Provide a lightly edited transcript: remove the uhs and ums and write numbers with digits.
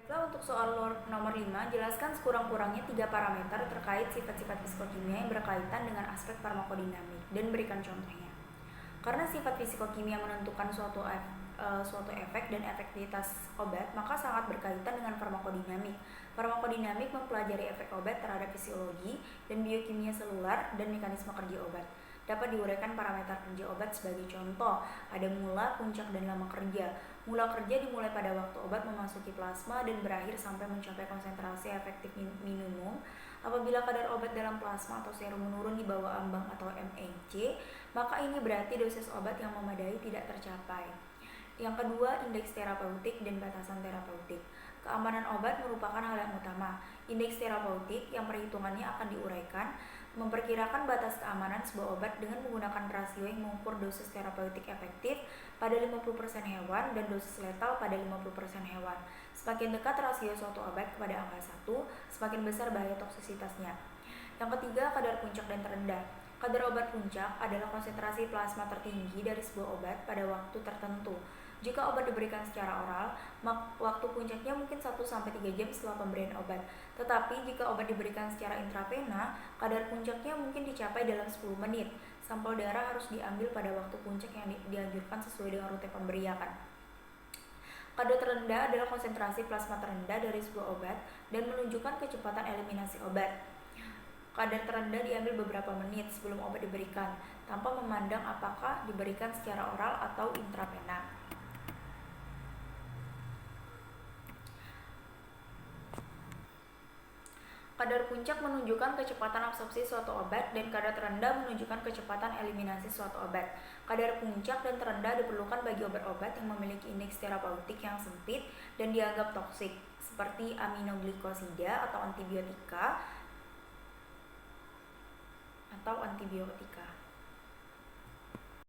Lalu untuk soal nomor 5, jelaskan sekurang-kurangnya 3 parameter terkait sifat-sifat fisikokimia yang berkaitan dengan aspek farmakodinamik dan berikan contohnya. Karena sifat fisikokimia menentukan suatu efek dan efektivitas obat, maka sangat berkaitan dengan farmakodinamik. Farmakodinamik mempelajari efek obat terhadap fisiologi dan biokimia selular dan mekanisme kerja obat. Dapat diuraikan parameter kerja obat sebagai contoh, ada mula, puncak, dan lama kerja. Mula kerja dimulai pada waktu obat memasuki plasma dan berakhir sampai mencapai konsentrasi efektif minimum. Apabila kadar obat dalam plasma atau serum menurun di bawah ambang atau MEC, maka ini berarti dosis obat yang memadai tidak tercapai. Yang kedua, indeks terapeutik dan batasan terapeutik. Keamanan obat merupakan hal yang utama. Indeks terapeutik yang perhitungannya akan diuraikan memperkirakan batas keamanan sebuah obat dengan menggunakan rasio yang mengukur dosis terapeutik efektif pada 50% hewan dan dosis letal pada 50% hewan. Semakin dekat rasio suatu obat kepada angka 1, semakin besar bahaya toksisitasnya. Yang ketiga, kadar puncak dan terendah. Kadar obat puncak adalah konsentrasi plasma tertinggi dari sebuah obat pada waktu tertentu. Jika obat diberikan secara oral, waktu puncaknya mungkin 1-3 jam setelah pemberian obat. Tetapi jika obat diberikan secara intravena, kadar puncaknya mungkin dicapai dalam 10 menit. Sampel darah harus diambil pada waktu puncak yang dianjurkan sesuai dengan rute pemberian. Kadar terendah adalah konsentrasi plasma terendah dari sebuah obat dan menunjukkan kecepatan eliminasi obat. Kadar terendah diambil beberapa menit sebelum obat diberikan, tanpa memandang apakah diberikan secara oral atau intravena. Kadar puncak menunjukkan kecepatan absorpsi suatu obat dan kadar terendah menunjukkan kecepatan eliminasi suatu obat. Kadar puncak dan terendah diperlukan bagi obat-obat yang memiliki indeks terapeutik yang sempit dan dianggap toksik, seperti aminoglikosida atau antibiotika.